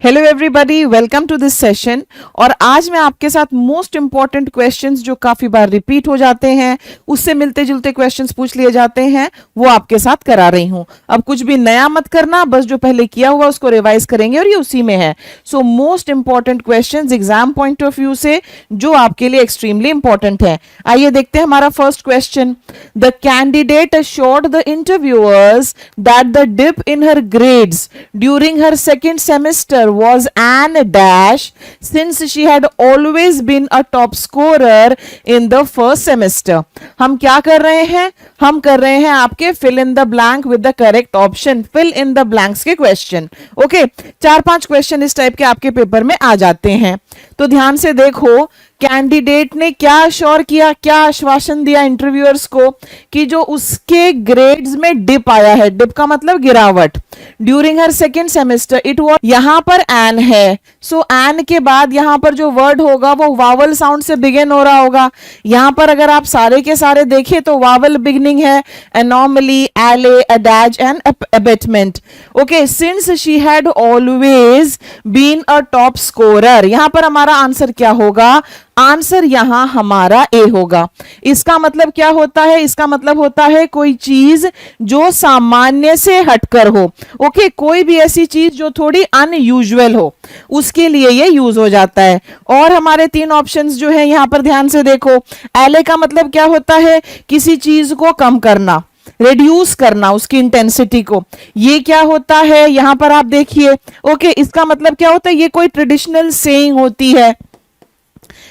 Hello everybody, welcome to this session. और आज मैं आपके साथ मोस्ट इंपॉर्टेंट क्वेश्चंस जो काफी बार रिपीट हो जाते हैं, उससे मिलते जुलते क्वेश्चंस पूछ लिए जाते हैं, वो आपके साथ करा रही हूं। अब कुछ भी नया मत करना, बस जो पहले किया हुआ उसको रिवाइज करेंगे और ये उसी में है। So most important questions exam point of view से जो आपके लिए एक्सट्रीमली इंपॉर्टेंट है। आइए देखते हैं हमारा first question. The candidate assured the interviewers that the dip in her grades during her second semester was an dash since she had always been a top scorer in the first semester। हम क्या कर रहे हैं? हम कर रहे हैं आपके fill in the blank with the correct option, fill in the blanks के क्वेश्चन। ओके, 4-5 क्वेश्चन इस टाइप के आपके पेपर में आ जाते हैं, तो ध्यान से देखो। कैंडिडेट ने क्या अश्योर किया, क्या आश्वासन दिया इंटरव्यूअर्स को कि जो उसके ग्रेड्स में डिप आया है, डिप का मतलब गिरावट, during her second semester it was, यहां पर एन है, सो एन के बाद यहां पर जो वर्ड होगा वो वावल साउंड से बिगिन हो रहा होगा। यहां पर अगर आप सारे के सारे देखें तो वावल बिगनिंग है, anomaly, allay, adages and abatement. Okay, since she had always been a top scorer, यहां पर हमारा आंसर क्या होगा? आंसर यहां हमारा ए होगा। इसका मतलब क्या होता है? इसका मतलब होता है कोई चीज जो सामान्य से हटकर हो। ओके, कोई भी ऐसी चीज जो थोड़ी अनयूजुअल हो, उसके लिए ये यूज हो जाता है। और हमारे 3 ऑप्शंस जो है यहां पर ध्यान से देखो। एले का मतलब क्या होता है? किसी चीज को कम करना, रिड्यूस करना, उसकी इंटेंसिटी को। ये क्या होता है? यहां पर आप देखिए। ओके, इसका मतलब क्या होता है? ये कोई ट्रेडिशनल सेइंग होती है,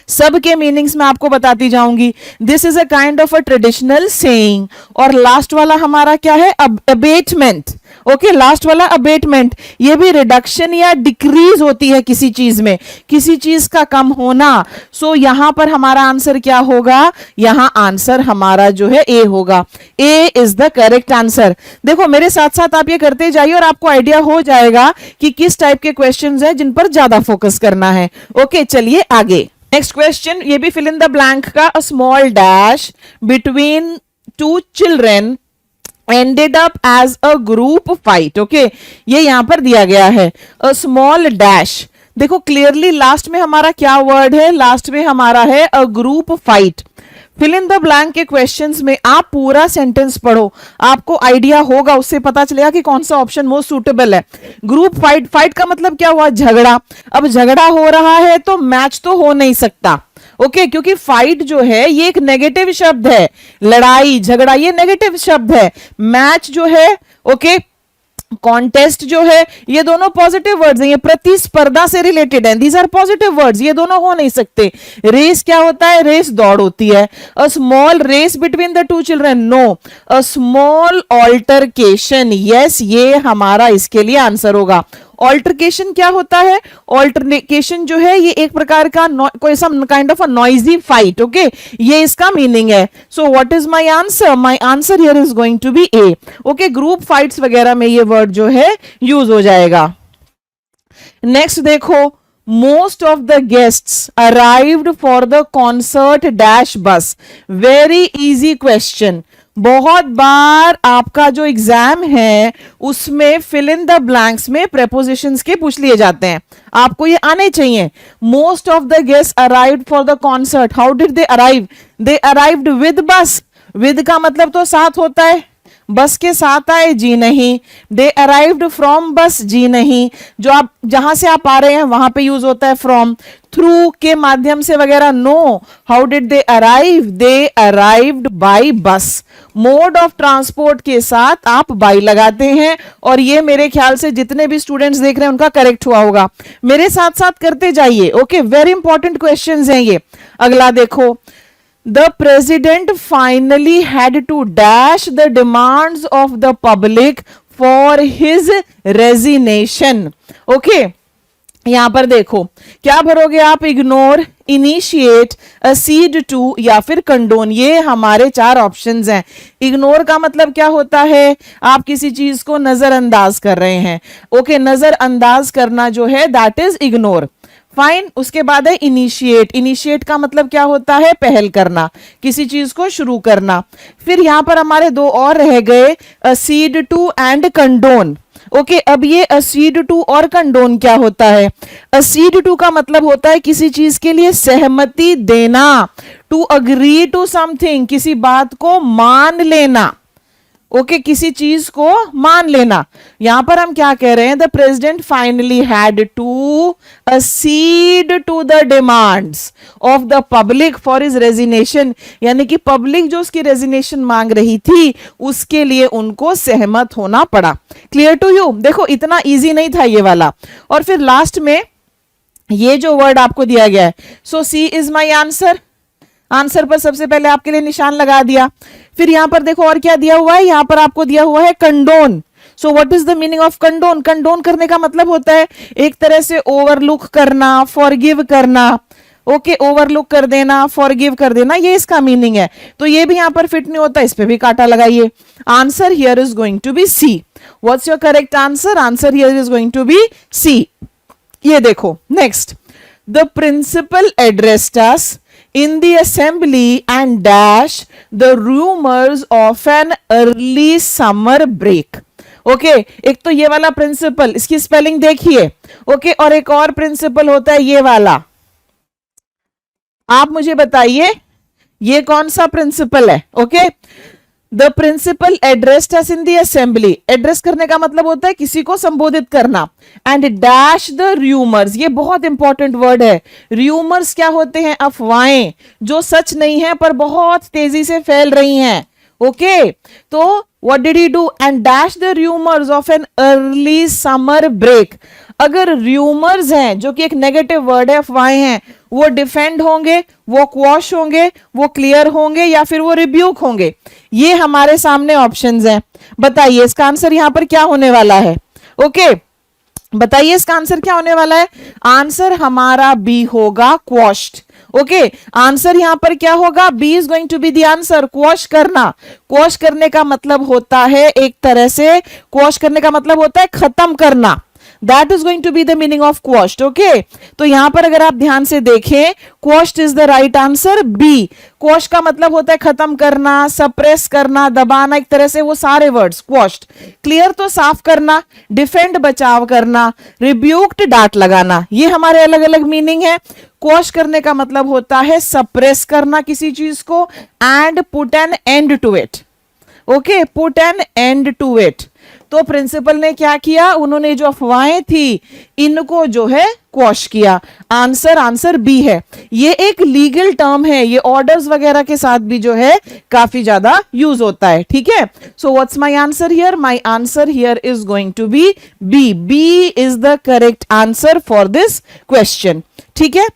सबके मीनिंग्स में आपको बताती जाऊंगी। This is a kind of a traditional saying. और लास्ट वाला हमारा क्या है? अबेटमेंट। ओके, लास्ट वाला अबेटमेंट, ये भी रिडक्शन या डिक्रीज होती है किसी चीज में, किसी चीज का कम होना। सो यहां पर हमारा आंसर क्या होगा? यहां आंसर हमारा जो है ए होगा। ए इज द करेक्ट आंसर। देखो, मेरे साथ साथ आप ये करते जाइए और आपको आइडिया हो जाएगा कि किस टाइप के क्वेश्चंस हैं जिन पर ज्यादा फोकस करना है। ओके, चलिए आगे। नेक्स्ट क्वेश्चन, ये भी फिल इन द ब्लैंक का। A small dash between 2 children ended up as a group fight। Okay, ये यहां पर दिया गया है a small dash। देखो क्लियरली लास्ट में हमारा क्या वर्ड है? लास्ट में हमारा है a group fight। Fill in the blank के क्वेश्चंस में आप पूरा सेंटेंस पढ़ो, आपको आइडिया होगा, उससे पता चलेगा कि कौन सा ऑप्शन मोस्ट सूटेबल है। ग्रुप फाइट, फाइट का मतलब क्या हुआ? झगड़ा। अब झगड़ा हो रहा है तो मैच तो हो नहीं सकता। ओके, क्योंकि फाइट जो है ये एक नेगेटिव शब्द है, लड़ाई झगड़ा ये नेगेटिव शब्द है। मैच जो है, ओके, कॉन्टेस्ट जो है, ये दोनों पॉजिटिव वर्ड्स हैं, ये प्रतिस्पर्धा से रिलेटेड हैं, दीज आर पॉजिटिव वर्ड्स, ये दोनों हो नहीं सकते। रेस क्या होता है? रेस दौड़ होती है। A small race between the 2 children, no. A small altercation, yes, ये हमारा इसके लिए आंसर होगा। ऑल्टरकेशन क्या होता है? ऑल्टरकेशन जो है ये एक प्रकार का कोई some kind of a noisy fight. Okay, ये इसका मीनिंग है। So what is my answer? My answer here is going to be A. Okay, group fights वगैरह में ये वर्ड जो है यूज हो जाएगा। नेक्स्ट देखो, most of the guests arrived for the concert dash bus। very easy question। बहुत बार आपका जो एग्जाम है उसमें फिल इन द ब्लैंक्स में प्रेपोजिशंस के पूछ लिए जाते हैं, आपको ये आने चाहिए। Most of the guest arrived for the concert, how did they arrive? They arrived with बस। विद का मतलब तो साथ होता है, बस के साथ आए? जी नहीं। दे अराइव्ड फ्रॉम बस? जी नहीं। जो आप जहां से आप आ रहे हैं वहां पे यूज होता है फ्रॉम। थ्रू के माध्यम से वगैरह, no. How did they arrive? They arrived by bus. Mode of transport के साथ आप बाय लगाते हैं, और ये मेरे ख्याल से जितने भी स्टूडेंट्स देख रहे हैं उनका करेक्ट हुआ होगा। मेरे साथ साथ करते जाइए। ओके, वेरी इंपॉर्टेंट क्वेश्चंस हैं ये। अगला देखो, the president finally had to dash the demands of the public for his resignation। okay, यहां पर देखो क्या भरोगे आप? इग्नोर, इनिशिएट, असीड टू या फिर कंडोन। ये हमारे 4 ऑप्शंस हैं। इग्नोर का मतलब क्या होता है? आप किसी चीज को नजरअंदाज कर रहे हैं। ओके, नजरअंदाज करना जो है दैट इज इग्नोर। फाइन। उसके बाद है इनिशिएट। इनिशिएट का मतलब क्या होता है? पहल करना, किसी चीज को शुरू करना। फिर यहां पर हमारे 2 और रह गए, असीड टू एंड कंडोन। ओके, अब ये असीड टू और कंडोन क्या होता है? असीड टू का मतलब होता है किसी चीज के लिए सहमति देना, टू अग्री टू समथिंग, किसी बात को मान लेना। ओके, किसी चीज को मान लेना। यहां पर हम क्या कह रहे हैं? The president finally had to accede to the demands of the public for his resignation, यानी कि पब्लिक जो उसकी रेजिग्नेशन मांग रही थी उसके लिए उनको सहमत होना पड़ा। Clear to you? देखो इतना इजी नहीं था ये वाला। और फिर लास्ट में ये जो वर्ड आपको दिया गया है, सो सी इज माई आंसर, आंसर पर सबसे पहले आपके लिए निशान लगा दिया। फिर यहां पर देखो और क्या दिया हुआ है, यहां पर आपको दिया हुआ है condone. So what is the meaning of condone? Condone करने का मतलब होता है एक तरह से ओवरलुक करना, फॉरगिव करना। ओके, ओवरलुक कर देना, फॉरगिव कर देना, ये इसका मीनिंग है। तो ये भी यहां पर फिट नहीं होता, इस पे भी कांटा लगाइए। Answer here is going to be C. What's your correct answer? Answer here is going to be C. ये देखो next, the principal addressed us in the assembly and dash the rumors of an early summer break. Okay, एक तो ये वाला principal, इसकी spelling देखिए। Okay, और एक और प्रिंसिपल होता है ये वाला। आप मुझे बताइए ये कौन सा प्रिंसिपल है? Okay, the principal addressed us in the assembly. Address करने का मतलब होता है किसी को संबोधित करना। एंड डैश द र्यूमर्स, ये बहुत इंपॉर्टेंट वर्ड है। र्यूमर्स क्या होते हैं? अफवाहें जो सच नहीं है पर बहुत तेजी से फैल रही हैं। ओके, तो what did he do? And dash the rumours of an early summer break. अगर र्यूमर्स हैं जो कि एक नेगेटिव वर्ड है, अफवाहें हैं, वो डिफेंड होंगे, वो क्वॉश होंगे, वो क्लियर होंगे या फिर वो रिब्यूक होंगे। ये हमारे सामने ऑप्शंस हैं। बताइए इसका आंसर यहां पर क्या होने वाला है? ओके, बताइए इसका आंसर क्या होने वाला है? आंसर हमारा बी होगा, क्वॉश्ड। ओके, आंसर यहां पर क्या होगा? B is going to be the answer, quash करना। क्वॉश करने का मतलब होता है एक तरह से, क्वॉश करने का मतलब होता है खत्म करना। That is going to be the meaning of quashed. Okay, तो यहां पर अगर आप ध्यान से देखें, quashed is the right answer, B. quash का मतलब होता है खत्म करना, सप्रेस करना, दबाना, एक तरह से वो सारे वर्ड्स quashed। क्लियर तो साफ करना, डिफेंड बचाव करना, रिब्यूक्ड डांट लगाना, ये हमारे अलग अलग मीनिंग है। क्वॉश करने का मतलब होता है सप्रेस करना किसी चीज को, and put an end to it. Okay, put an end to it. तो प्रिंसिपल ने क्या किया? उन्होंने जो अफवाहें थी इनको जो है क्वॉश किया। आंसर बी है। ये एक लीगल टर्म है, ये ऑर्डर्स वगैरह के साथ भी जो है काफी ज्यादा यूज होता है। ठीक है, so what's my answer here? My answer here is going to be B. B is the correct answer for this question. ठीक है,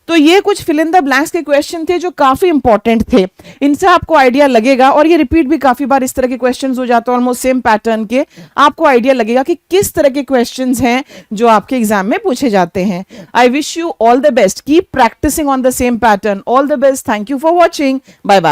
तो ये कुछ फिल इन द ब्लैंक्स के क्वेश्चन थे जो काफी इंपॉर्टेंट थे। इनसे आपको आइडिया लगेगा, और ये रिपीट भी काफी बार इस तरह के क्वेश्चंस हो जाते हैं ऑलमोस्ट सेम पैटर्न के। आपको आइडिया लगेगा कि किस तरह के क्वेश्चंस हैं जो आपके एग्जाम में पूछे जाते हैं। I wish you all the best, keep practising on the same pattern. All the best, thank you for watching, bye bye.